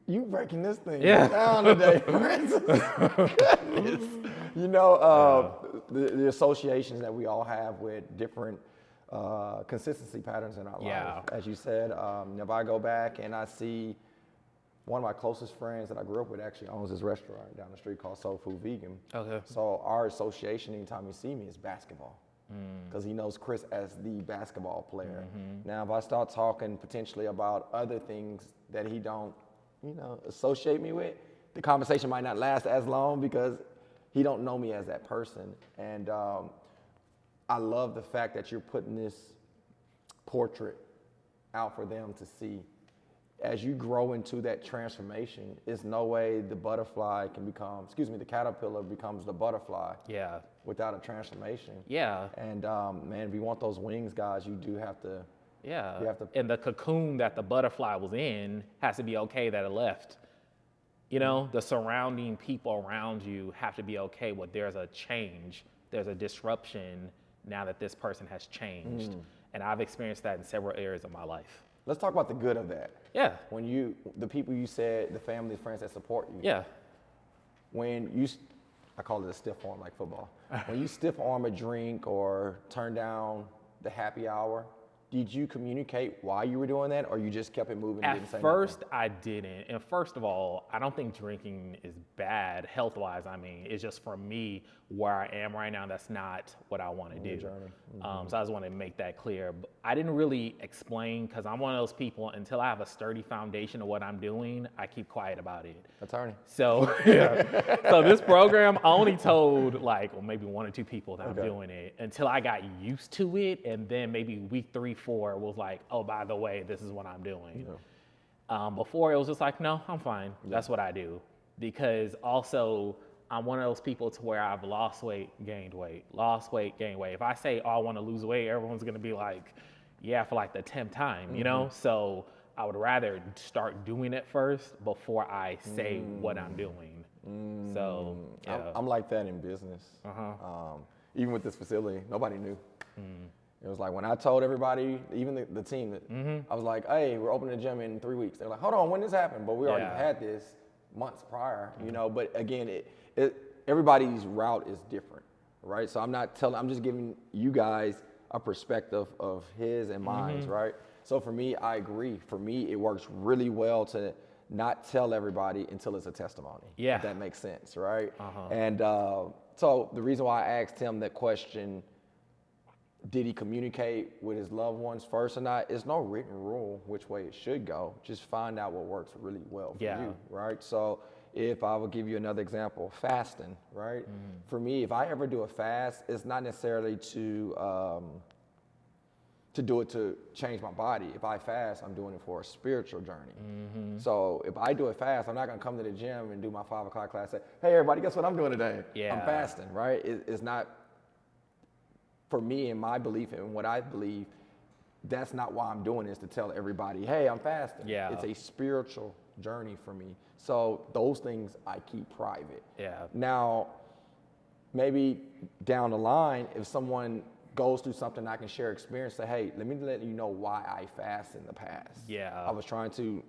You breaking this thing Yeah. down today, Francis. Goodness. You know, the associations that we all have with different consistency patterns in our life. As you said, if I go back and I see one of my closest friends that I grew up with actually owns this restaurant down the street called Soul Food Vegan. Okay. So our association anytime he see me is basketball. Because he knows Chris as the basketball player. Now, if I start talking potentially about other things that he don't, associate me with, the conversation might not last as long because he don't know me as that person. And I love the fact that you're putting this portrait out for them to see. As you grow into that transformation, there's no way the caterpillar becomes the butterfly. Yeah. Without a transformation. Yeah. And man, if you want those wings, guys, you do have to. Yeah. You have to. And the cocoon that the butterfly was in has to be okay that it left. The surrounding people around you have to be okay with there's a change, there's a disruption now that this person has changed. And I've experienced that in several areas of my life. Let's talk about the good of that. Yeah. When the people you said, the family, friends that support you. Yeah. I call it a stiff arm like football. When you stiff arm a drink or turn down the happy hour, did you communicate why you were doing that, or you just kept it moving and didn't say At first, I didn't. And first of all, I don't think drinking is bad health-wise. I mean, it's just for me, where I am right now, that's not what I want to do. Journey. So I just want to make that clear. But I didn't really explain because I'm one of those people, until I have a sturdy foundation of what I'm doing, I keep quiet about it. Attorney. So, so this program, I only told maybe one or two people that I'm doing it until I got used to it. And then maybe week 3, 4 was like, oh, by the way, this is what I'm doing. Before it was just like, no, I'm fine. That's what I do. Because also I'm one of those people to where I've lost weight, gained weight, lost weight, gained weight. If I say, oh, I want to lose weight, everyone's going to be like, yeah, for like the 10th time, So I would rather start doing it first before I say what I'm doing. So yeah. I'm like that in business. Even with this facility, nobody knew. It was like when I told everybody, even the team, I was like, hey, we're opening a gym in 3 weeks. They're like, hold on, when this happened? But we already had this months prior, But again, everybody's route is different, right? So I'm just giving you guys a perspective of his and mine, right? So for me, I agree. For me, it works really well to not tell everybody until it's a testimony. Yeah. If that makes sense, right? And so the reason why I asked him that question, did he communicate with his loved ones first or not? There's no written rule which way it should go. Just find out what works really well for you, right? So if I will give you another example, fasting, right? For me, if I ever do a fast, it's not necessarily to do it to change my body. If I fast, I'm doing it for a spiritual journey. So if I do a fast, I'm not gonna come to the gym and do my 5 o'clock class and say, hey everybody, guess what I'm doing today? I'm fasting, right? It's not, for me and my belief and what I believe, that's not why I'm doing this, to tell everybody, hey, I'm fasting. Yeah. It's a spiritual journey for me. So those things I keep private. Yeah. Now, maybe down the line, if someone goes through something, I can share experience, say, hey, let me let you know why I fast in the past. Yeah. I was trying to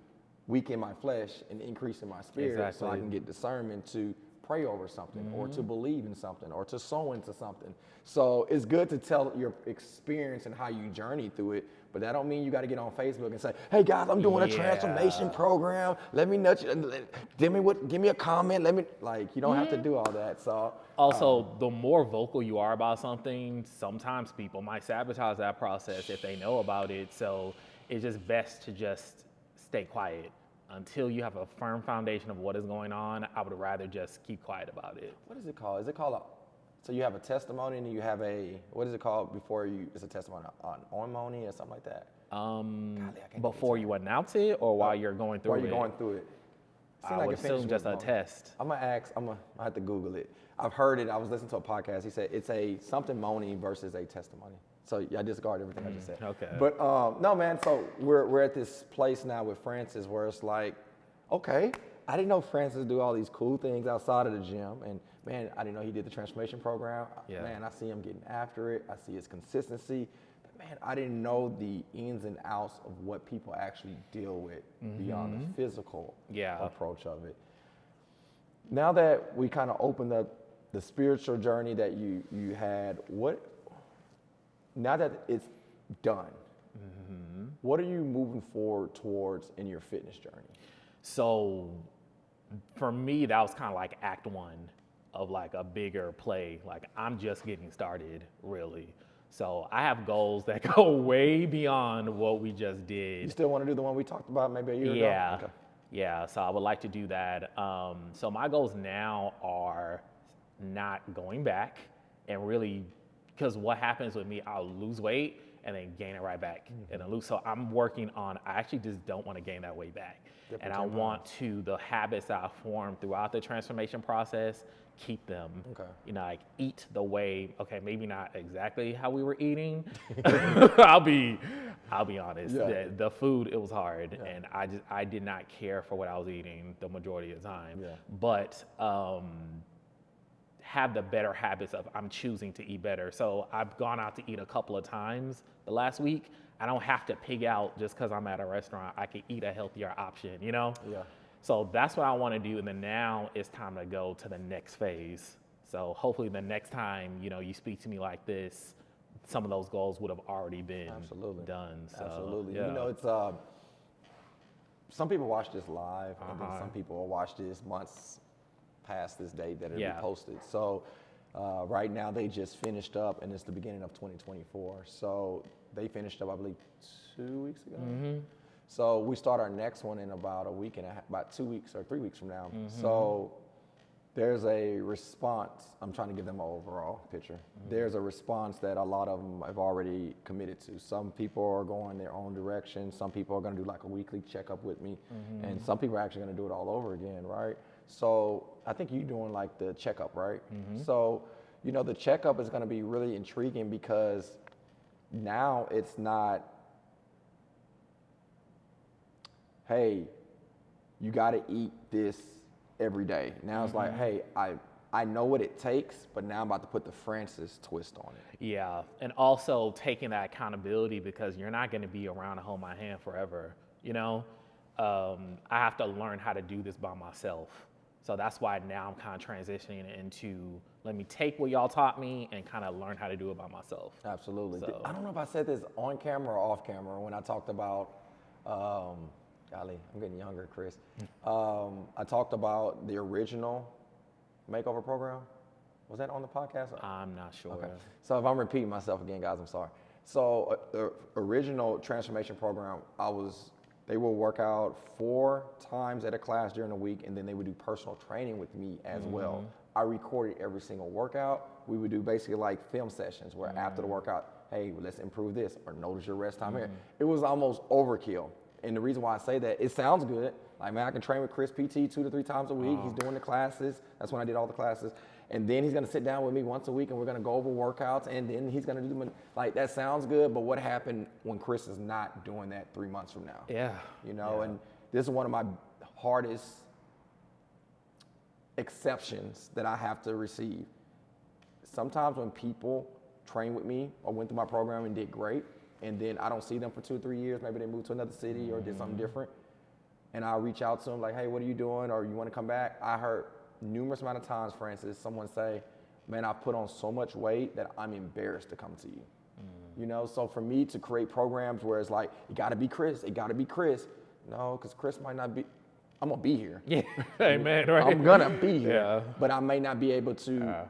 weaken my flesh and increase in my spirit so I can get discernment to pray over something or to believe in something or to sow into something. So it's good to tell your experience and how you journey through it, but that don't mean you got to get on Facebook and say, hey guys, I'm doing a transformation program. Let me nudge you. Give me a comment. You don't have to do all that. So also, the more vocal you are about something, sometimes people might sabotage that process if they know about it. So it's just best to just stay quiet. Until you have a firm foundation of what is going on, I would rather just keep quiet about it. What is it called? Is it called so you have a testimony and you have what is it called before it's a testimony, an ormony or something like that? Before you announce it or while you're going through it? While you're going through it. I would assume just a test. I'm gonna have to Google it. I've heard it, I was listening to a podcast. He said it's a something mony versus a testimony. So I discard everything I just said. Okay. But no, man. So we're at this place now with Francis where it's like, okay, I didn't know Francis do all these cool things outside of the gym, and man, I didn't know he did the transformation program. Yeah. Man, I see him getting after it. I see his consistency. man, I didn't know the ins and outs of what people actually deal with beyond the physical approach of it. Now that we kind of opened up the spiritual journey that you had, now that it's done, what are you moving forward towards in your fitness journey? So for me, that was kind of like act one of like a bigger play. Like I'm just getting started, really. So I have goals that go way beyond what we just did. You still want to do the one we talked about maybe a year ago? Yeah. Okay. Yeah, so I would like to do that. So my goals now are not going back and really, because what happens with me, I'll lose weight and then gain it right back. And then lose. So I'm working on, I actually just don't want to gain that weight back. And I want to, the habits that I formed throughout the transformation process, keep them. Okay. You know, like eat the way, okay, maybe not exactly how we were eating. I'll be honest. Yeah. The food, it was hard, and I did not care for what I was eating the majority of the time. Yeah. But have the better habits of I'm choosing to eat better. So I've gone out to eat a couple of times the last week. I don't have to pig out just because I'm at a restaurant. I can eat a healthier option, you know? Yeah. So that's what I want to do. And then now it's time to go to the next phase. So hopefully the next time, you know, you speak to me like this, some of those goals would have already been done. So, Absolutely. Yeah. You know, it's some people watch this live, and then some people will watch this months past this date that it'll be posted. So right now they just finished up, and it's the beginning of 2024. So they finished up, I believe, 2 weeks ago. So we start our next one in about a week and a half, about 2 weeks or 3 weeks from now. So there's a response. I'm trying to give them an overall picture. There's a response that a lot of them have already committed to. Some people are going their own direction. Some people are going to do like a weekly checkup with me. And some people are actually going to do it all over again, right? So I think you're doing like the checkup, right? So, you know, the checkup is going to be really intriguing because now it's not, hey, you got to eat this every day. Now it's like, hey, I know what it takes, but now I'm about to put the Francis twist on it. Yeah, and also taking that accountability because you're not going to be around to hold my hand forever, you know? I have to learn how to do this by myself. So that's why now I'm kind of transitioning into, let me take what y'all taught me and kind of learn how to do it by myself. Absolutely. So, I don't know if I said this on camera or off camera when I talked about, golly, I'm getting younger, Chris. I talked about the original makeover program. Was that on the podcast? I'm not sure. Okay. So if I'm repeating myself again, guys, I'm sorry. So the original transformation program, they will work out 4 times at a class during the week, and then they would do personal training with me as well. I recorded every single workout. We would do basically like film sessions where after the workout, hey, let's improve this, or notice your rest time here. It was almost overkill. And the reason why I say that, it sounds good. Like, man, I can train with Chris PT 2 to 3 times a week. He's doing the classes. That's when I did all the classes. And then he's gonna sit down with me once a week and we're gonna go over workouts, and then he's gonna do them. Like, that sounds good, but what happened when Chris is not doing that 3 months from now? Yeah. You know, and this is one of my hardest exceptions that I have to receive. Sometimes when people train with me or went through my program and did great, and then I don't see them for 2 or 3 years, maybe they moved to another city or did something different, and I reach out to them like, hey, what are you doing? Or you wanna come back? I heard numerous amount of times, Francis, someone say, man, I put on so much weight that I'm embarrassed to come to you. You know, so for me to create programs where it's like, it gotta be Chris, it gotta be Chris. No, because Chris might not be, I'm gonna be here. Yeah, amen, right? I'm gonna be here, Yeah. but I may not be able to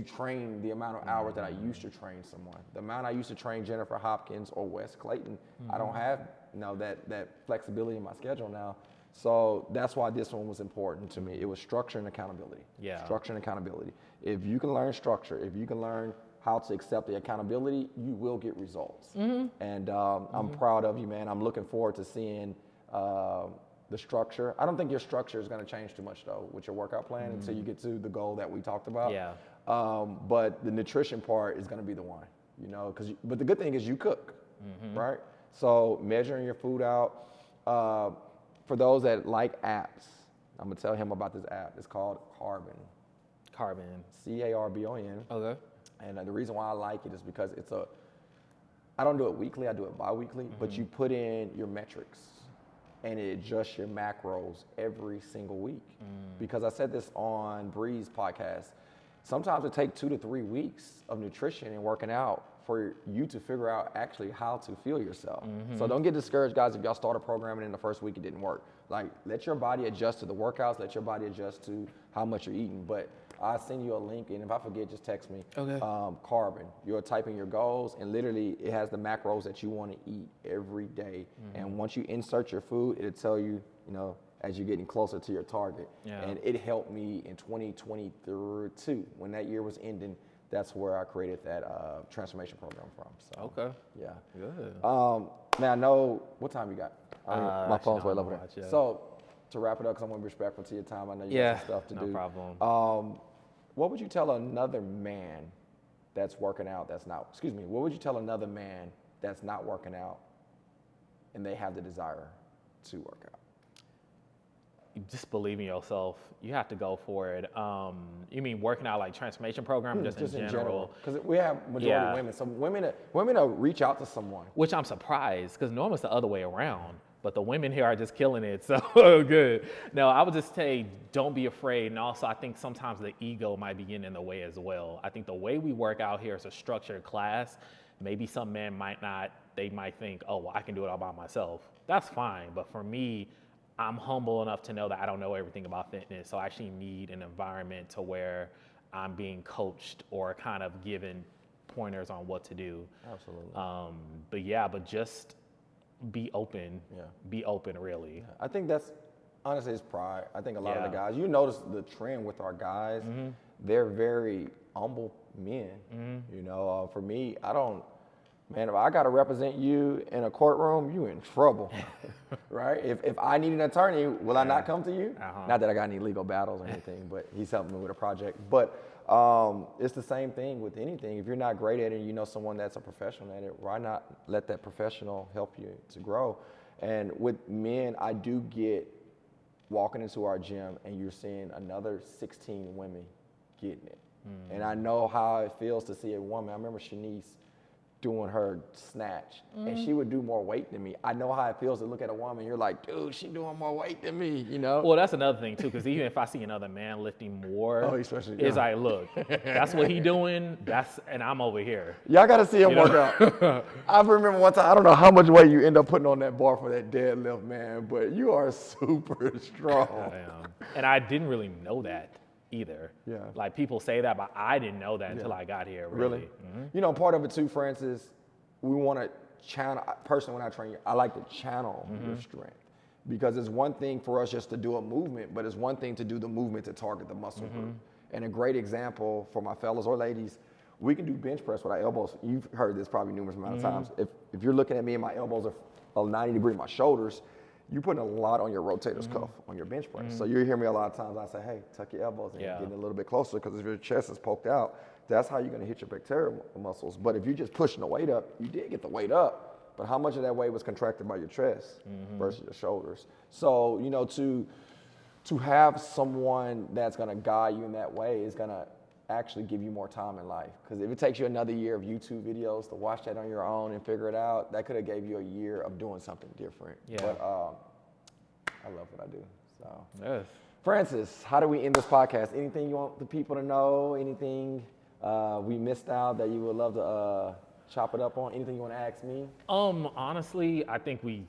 train the amount of hours that I used to train someone. The amount I used to train Jennifer Hopkins or Wes Clayton, I don't have, you know, that flexibility in my schedule now. So that's why this one was important to me. It was structure and accountability. Yeah. Structure and accountability. If you can learn structure, if you can learn how to accept the accountability, you will get results. And I'm proud of you, man. I'm looking forward to seeing the structure. I don't think your structure is going to change too much, though, with your workout plan until you get to the goal that we talked about. Yeah. But the nutrition part is going to be the one, you know, but the good thing is you cook, right? So measuring your food out. For those that like apps, I'm going to tell him about this app. It's called Carbon. Carbon. Carbon. Okay. And the reason why I like it is because I don't do it weekly, I do it bi-weekly, but you put in your metrics and it adjusts your macros every single week. Because I said this on Bree's podcast, sometimes it takes 2 to 3 weeks of nutrition and working out for you to figure out actually how to feel yourself. So don't get discouraged, guys, if y'all start a program and in the first week it didn't work. Like, let your body adjust to the workouts, let your body adjust to how much you're eating. But I'll send you a link, and if I forget, just text me. Okay. Carbon. You'll type in your goals, and literally it has the macros that you want to eat every day. And once you insert your food, it'll tell you, you know, as you're getting closer to your target. And it helped me in 2022. When that year was ending, that's where I created that transformation program from. So, Okay. Yeah. Good. Man, I know, what time you got? My phone's way no, over I'm there. watching. So, to wrap it up, because I want to be respectful to your time, I know you got some stuff to do. No problem. What would you tell another man that's working out what would you tell another man that's not working out and they have the desire to work out? Just believe in yourself. You have to go for it. You mean working out like transformation program, just in general? Because we have majority women. So women will reach out to someone. Which I'm surprised, because normally it's the other way around. But the women here are just killing it, so good. No, I would just say don't be afraid. And also, I think sometimes the ego might be getting in the way as well. I think the way we work out here is a structured class. Maybe some men might not, they might think, oh, well, I can do it all by myself. That's fine. But for me, I'm humble enough to know that I don't know everything about fitness. So I actually need an environment to where I'm being coached or kind of given pointers on what to do. Absolutely. But just be open. Be open, really. I think that's, honestly, it's pride. I think a lot of the guys, you notice the trend with our guys, they're very humble men. You know, for me, man, if I got to represent you in a courtroom, you in trouble, right? If I need an attorney, will I not come to you? Not that I got any legal battles or anything, but he's helping me with a project. But it's the same thing with anything. If you're not great at it and you know someone that's a professional at it, why not let that professional help you to grow? And with men, I do get walking into our gym and you're seeing another 16 women getting it. And I know how it feels to see a woman. I remember Shanice doing her snatch, and she would do more weight than me. I know how it feels to look at a woman. You're like, dude, she doing more weight than me, you know? Well, that's another thing too, because even if I see another man lifting more, it's like, look, that's what he doing. And I'm over here. Y'all got to see him work out. I remember one time, I don't know how much weight you end up putting on that bar for that deadlift, man, but you are super strong. And I didn't really know that either. Yeah. Like, people say that, but I didn't know that until I got here. Really? You know, part of it too, Francis, we want to channel, personally when I train you, I like to channel your strength. Because it's one thing for us just to do a movement, but it's one thing to do the movement to target the muscle group. And a great example for my fellas or ladies, we can do bench press with our elbows. You've heard this probably numerous amount of times. If you're looking at me and my elbows are 90 degrees, my shoulders, you're putting a lot on your rotator's cuff on your bench press. So you hear me a lot of times, I say, hey, tuck your elbows in, getting a little bit closer, because if your chest is poked out, that's how you're gonna hit your pectoral muscles. But if you're just pushing the weight up, you did get the weight up, but how much of that weight was contracted by your chest versus your shoulders? So, you know, to have someone that's gonna guide you in that way is gonna actually give you more time in life. Because if it takes you another year of YouTube videos to watch that on your own and figure it out, that could have gave you a year of doing something different. But I love what I do. So, Francis, how do we end this podcast? Anything you want the people to know? Anything we missed out that you would love to chop it up on? Anything you want to ask me? Honestly, I think we've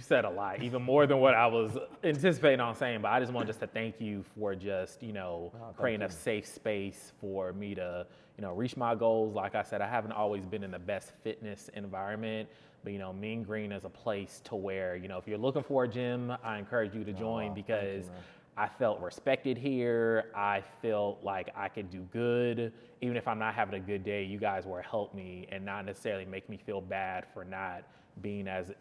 said a lot, even more than what I was anticipating on saying, but I just wanted to thank you for just, creating a safe space for me to, reach my goals. Like I said, I haven't always been in the best fitness environment, but, Mean Green is a place to where, if you're looking for a gym, I encourage you to join, because I felt respected here. I felt like I could do good. Even if I'm not having a good day, you guys will help me and not necessarily make me feel bad for not being as,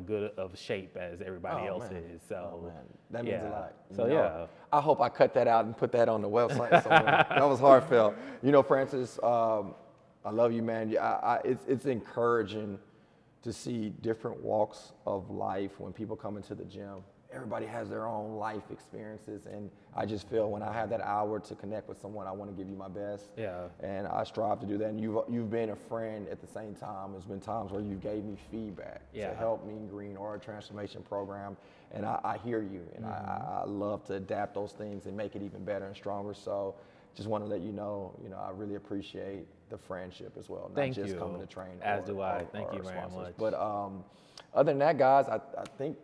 good of shape as everybody else is. So that means a lot. So I hope I cut that out and put that on the website somewhere. That was heartfelt. Francis, I love you, man. It's encouraging to see different walks of life when people come into the gym. everybody has their own life experiences, and I just feel when I have that hour to connect with someone, I want to give you my best. Yeah. And I strive to do that. And you've been a friend at the same time. There's been times where you gave me feedback to help me green or a transformation program, and I hear you, and I love to adapt those things and make it even better and stronger. So just want to let you know, I really appreciate the friendship as well, not just coming to train. As do I. Thank you very much. But other than that, guys, I think,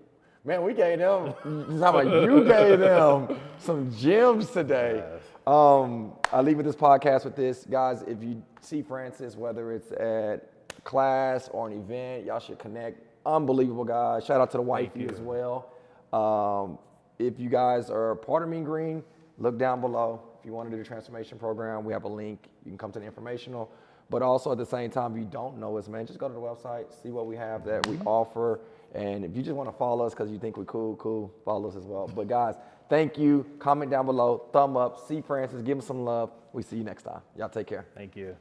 man, we gave them, you gave them some gems today. Yes. I leave with this podcast with this. Guys, if you see Francis, whether it's at class or an event, y'all should connect. Unbelievable guy. Shout out to the wifey as well. If you guys are part of Mean Green, look down below. If you want to do the transformation program, we have a link. You can come to the informational. But also at the same time, if you don't know us, man, just go to the website, see what we have that we offer. And if you just want to follow us because you think we're cool, follow us as well. But guys, thank you. Comment down below, thumb up, see Francis, give him some love. We see you next time. Y'all take care. Thank you.